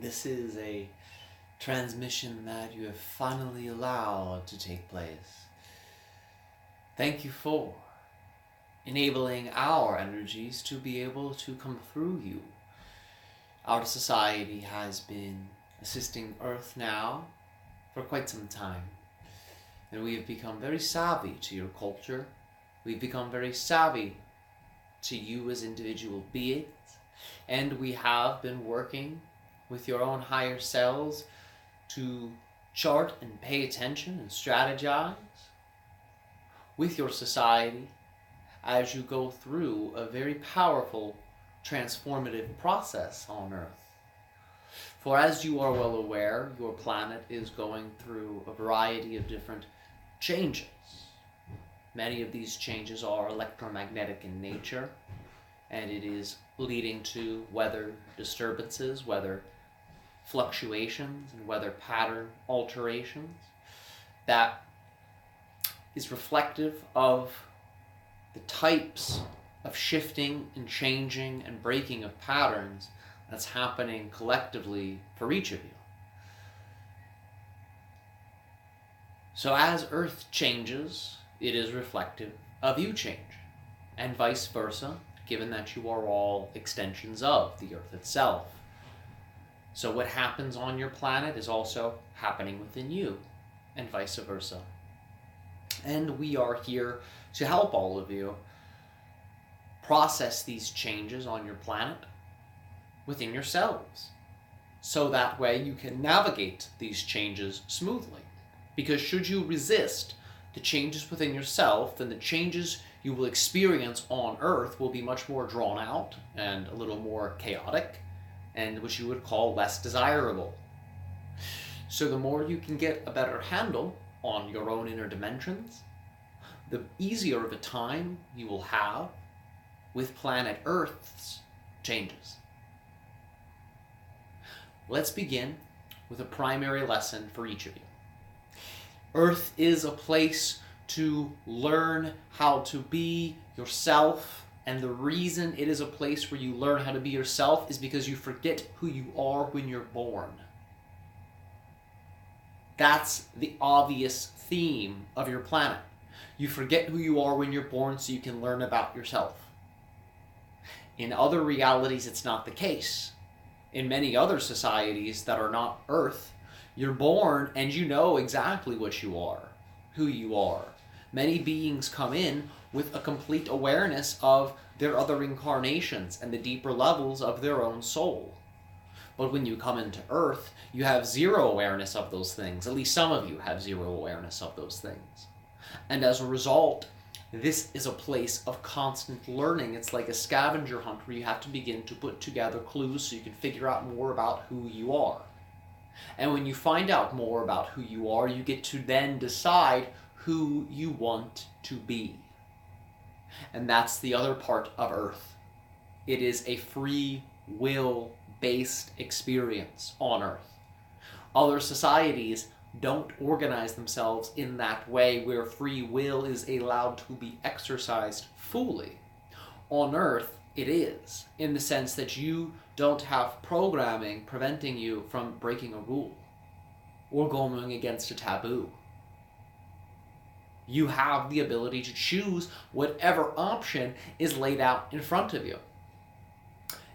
This is a transmission that you have finally allowed to take place. Thank you for enabling our energies to be able to come through you. Our society has been assisting Earth now for quite some time, and we have become very savvy to your culture. We've become very savvy to you as individual beings, and we have been working with your own higher selves to chart and pay attention and strategize with your society as you go through a very powerful transformative process on Earth. For as you are well aware, your planet is going through a variety of different changes. Many of these changes are electromagnetic in nature, and it is leading to weather disturbances, weather fluctuations, and weather pattern alterations that is reflective of the types of shifting and changing and breaking of patterns that's happening collectively for each of you. So as Earth changes, it is reflective of you change, and vice versa, given that you are all extensions of the Earth itself. So what happens on your planet is also happening within you, and vice versa. And we are here to help all of you process these changes on your planet within yourselves, so that way you can navigate these changes smoothly. Because should you resist the changes within yourself, then the changes you will experience on Earth will be much more drawn out and a little more chaotic, and which you would call less desirable. So the more you can get a better handle on your own inner dimensions, the easier of a time you will have with planet Earth's changes. Let's begin with a primary lesson for each of you. Earth is a place to learn how to be yourself, and the reason it is a place where you learn how to be yourself is because you forget who you are when you're born. That's the obvious theme of your planet. You forget who you are when you're born so you can learn about yourself. In other realities, it's not the case. In many other societies that are not Earth, you're born and you know exactly what you are, who you are. Many beings come in with a complete awareness of their other incarnations and the deeper levels of their own soul. But when you come into Earth, you have zero awareness of those things. At least some of you have zero awareness of those things. And as a result, this is a place of constant learning. It's like a scavenger hunt where you have to begin to put together clues so you can figure out more about who you are. And when you find out more about who you are, you get to then decide who you want to be. And that's the other part of Earth. It is a free will-based experience on Earth. Other societies don't organize themselves in that way where free will is allowed to be exercised fully. On Earth, it is, in the sense that you don't have programming preventing you from breaking a rule or going against a taboo. You have the ability to choose whatever option is laid out in front of you.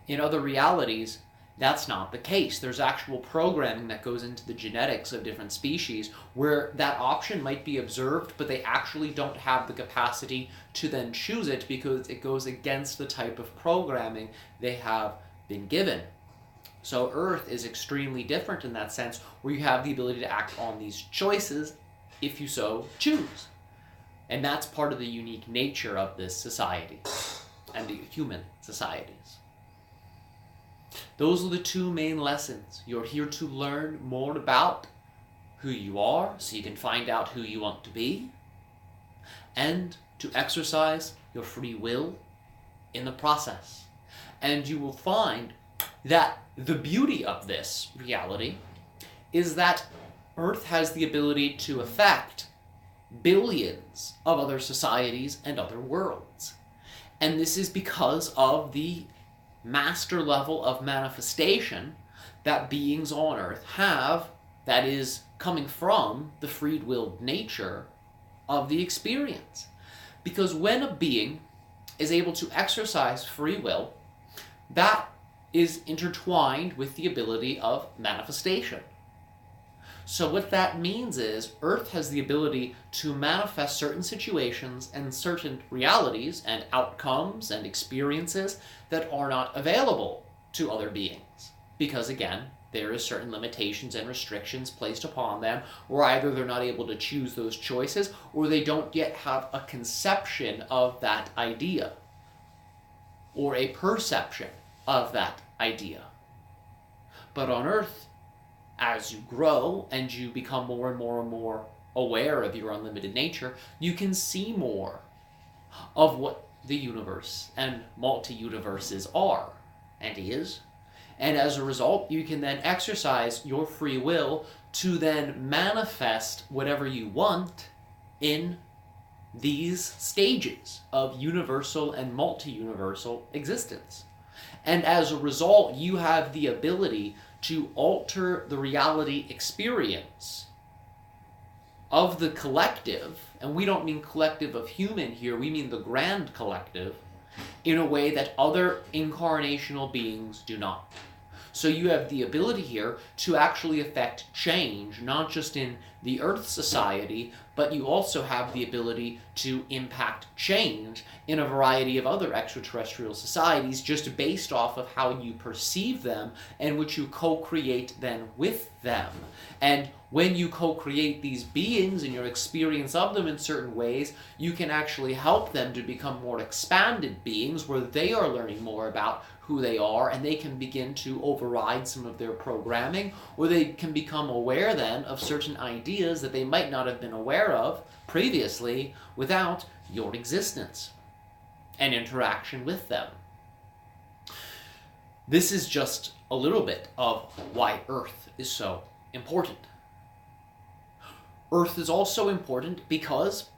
In other realities, that's not the case. There's actual programming that goes into the genetics of different species where that option might be observed, but they actually don't have the capacity to then choose it because it goes against the type of programming they have been given. So Earth is extremely different in that sense, where you have the ability to act on these choices if you so choose. And that's part of the unique nature of this society and the human societies. Those are the two main lessons. You're here to learn more about who you are so you can find out who you want to be, and to exercise your free will in the process. And you will find that the beauty of this reality is that Earth has the ability to affect billions of other societies and other worlds. And this is because of the master level of manifestation that beings on Earth have that is coming from the free-willed nature of the experience. Because when a being is able to exercise free will, that is intertwined with the ability of manifestation. So what that means is Earth has the ability to manifest certain situations and certain realities and outcomes and experiences that are not available to other beings. Because again, there is certain limitations and restrictions placed upon them, or either they're not able to choose those choices, or they don't yet have a conception of that idea, or a perception of that idea. But on Earth, as you grow and you become more and more and more aware of your unlimited nature, you can see more of what the universe and multi-universes are and is. And as a result, you can then exercise your free will to then manifest whatever you want in these stages of universal and multi-universal existence. And as a result, you have the ability to alter the reality experience of the collective, and we don't mean collective of human here, we mean the grand collective, in a way that other incarnational beings do not. So you have the ability here to actually affect change, not just in the Earth society, but you also have the ability to impact change in a variety of other extraterrestrial societies, just based off of how you perceive them and which you co-create then with them. And when you co-create these beings and your experience of them in certain ways, you can actually help them to become more expanded beings where they are learning more about who they are, and they can begin to override some of their programming, or they can become aware then of certain ideas that they might not have been aware of previously without your existence and interaction with them. This is just a little bit of why Earth is so important. Earth is also important because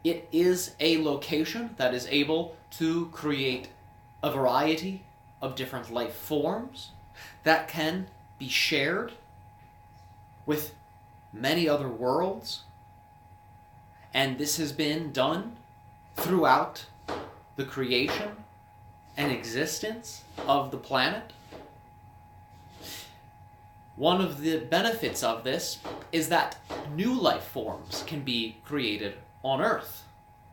it is a location that is able to create a variety of different life forms that can be shared with many other worlds. And this has been done throughout the creation and existence of the planet. One of the benefits of this is that new life forms can be created on Earth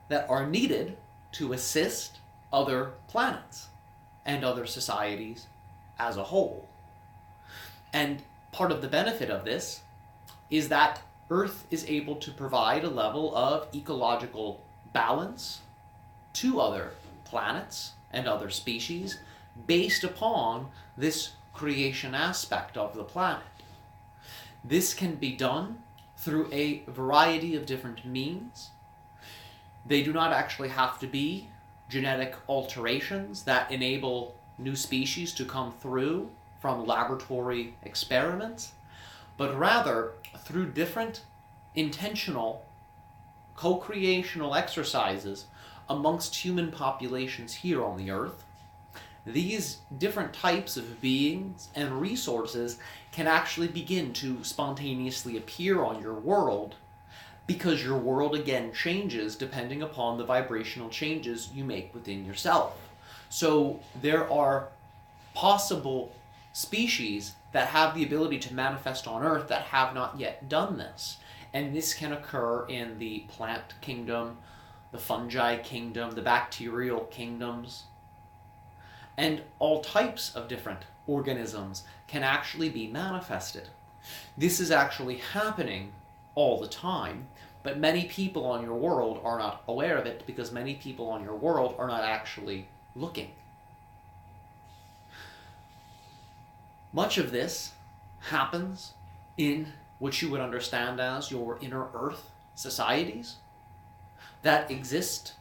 that are needed to assist other planets and other societies as a whole. And part of the benefit of this is that Earth is able to provide a level of ecological balance to other planets and other species based upon this creation aspect of the planet. This can be done through a variety of different means. They do not actually have to be genetic alterations that enable new species to come through from laboratory experiments, but rather through different intentional co-creational exercises amongst human populations here on the Earth. These different types of beings and resources can actually begin to spontaneously appear on your world, because your world again changes depending upon the vibrational changes you make within yourself. So there are possible species that have the ability to manifest on Earth that have not yet done this. And this can occur in the plant kingdom, the fungi kingdom, the bacterial kingdoms. And all types of different organisms can actually be manifested. This is actually happening all the time, but many people on your world are not aware of it because many people on your world are not actually looking. Much of this happens in what you would understand as your inner Earth societies that exist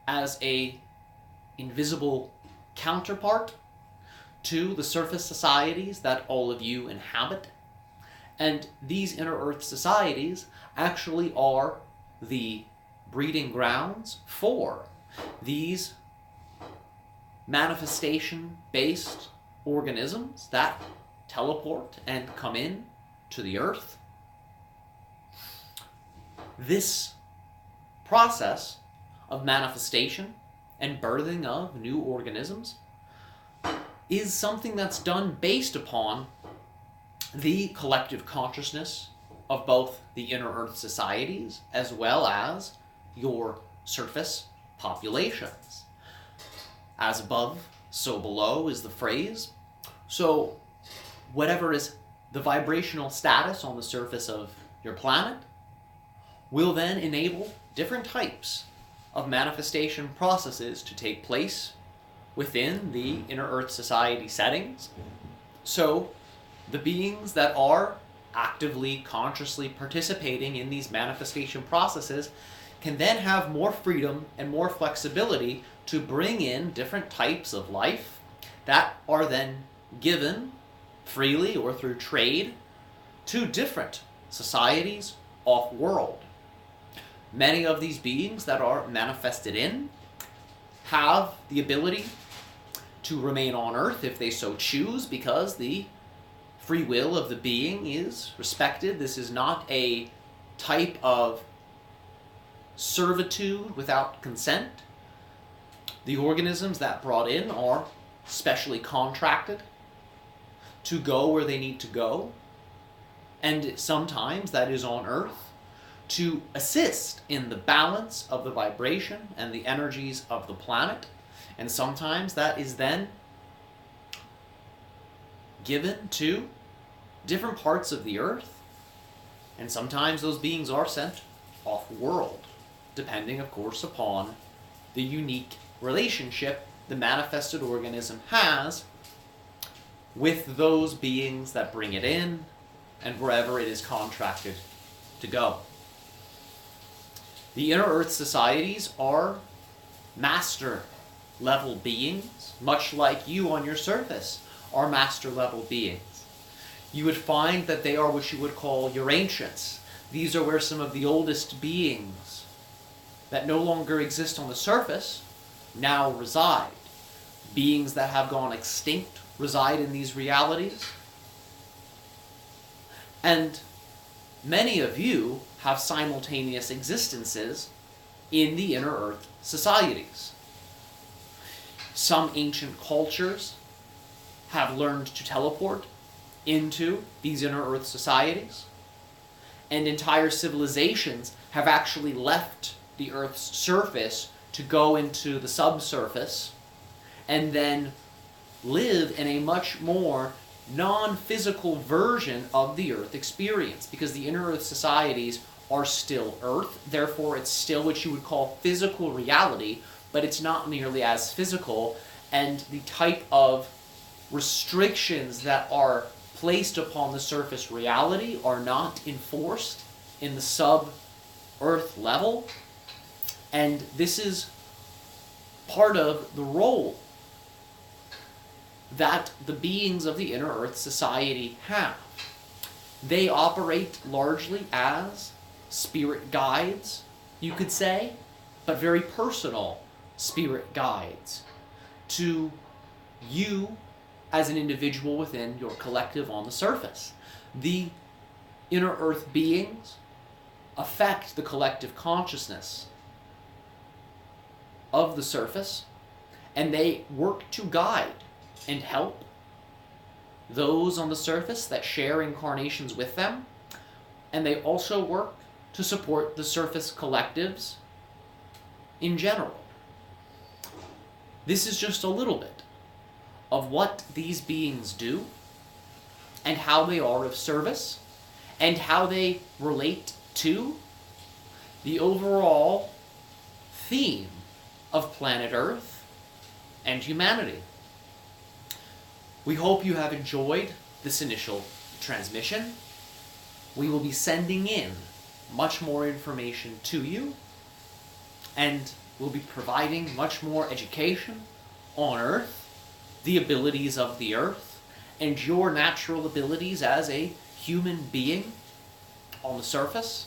as a invisible counterpart to the surface societies that all of you inhabit. And these inner Earth societies actually are the breeding grounds for these manifestation-based organisms that teleport and come in to the Earth. This process of manifestation and birthing of new organisms is something that's done based upon the collective consciousness of both the inner Earth societies as well as your surface populations. As above, so below is the phrase. So whatever is the vibrational status on the surface of your planet will then enable different types of manifestation processes to take place within the inner Earth society settings. So the beings that are actively, consciously participating in these manifestation processes can then have more freedom and more flexibility to bring in different types of life that are then given freely or through trade to different societies off-world. Many of these beings that are manifested in have the ability to remain on Earth if they so choose, because the free will of the being is respected. This is not a type of servitude without consent. The organisms that brought in are specially contracted to go where they need to go, and sometimes that is on Earth to assist in the balance of the vibration and the energies of the planet, and sometimes that is then given to different parts of the Earth, and sometimes those beings are sent off-world, depending, of course, upon the unique relationship the manifested organism has with those beings that bring it in and wherever it is contracted to go. The inner Earth societies are master-level beings, much like you on your surface are master-level beings. You would find that they are what you would call your ancients. These are where some of the oldest beings that no longer exist on the surface now reside. Beings that have gone extinct reside in these realities. And many of you have simultaneous existences in the inner Earth societies. Some ancient cultures have learned to teleport into these inner Earth societies, and entire civilizations have actually left the Earth's surface to go into the subsurface and then live in a much more non-physical version of the Earth experience, because the inner Earth societies are still Earth, therefore it's still what you would call physical reality, but it's not nearly as physical, and the type of restrictions that are placed upon the surface reality are not enforced in the sub-Earth level, and this is part of the role that the beings of the inner Earth society have. They operate largely as spirit guides, you could say, but very personal spirit guides to you as an individual within your collective on the surface. The inner Earth beings affect the collective consciousness of the surface, and they work to guide and help those on the surface that share incarnations with them, and they also work to support the surface collectives in general. This is just a little bit of what these beings do, and how they are of service, and how they relate to the overall theme of planet Earth and humanity. We hope you have enjoyed this initial transmission. We will be sending in much more information to you, and we'll be providing much more education on Earth, the abilities of the Earth, and your natural abilities as a human being on the surface,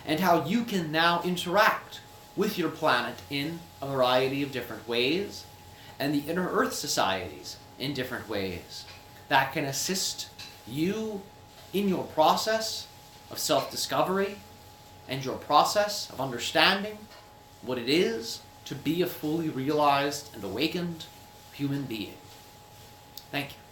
and how you can now interact with your planet in a variety of different ways, and the inner Earth societies in different ways. that can assist you in your process of self-discovery and your process of understanding what it is to be a fully realized and awakened human being. Thank you.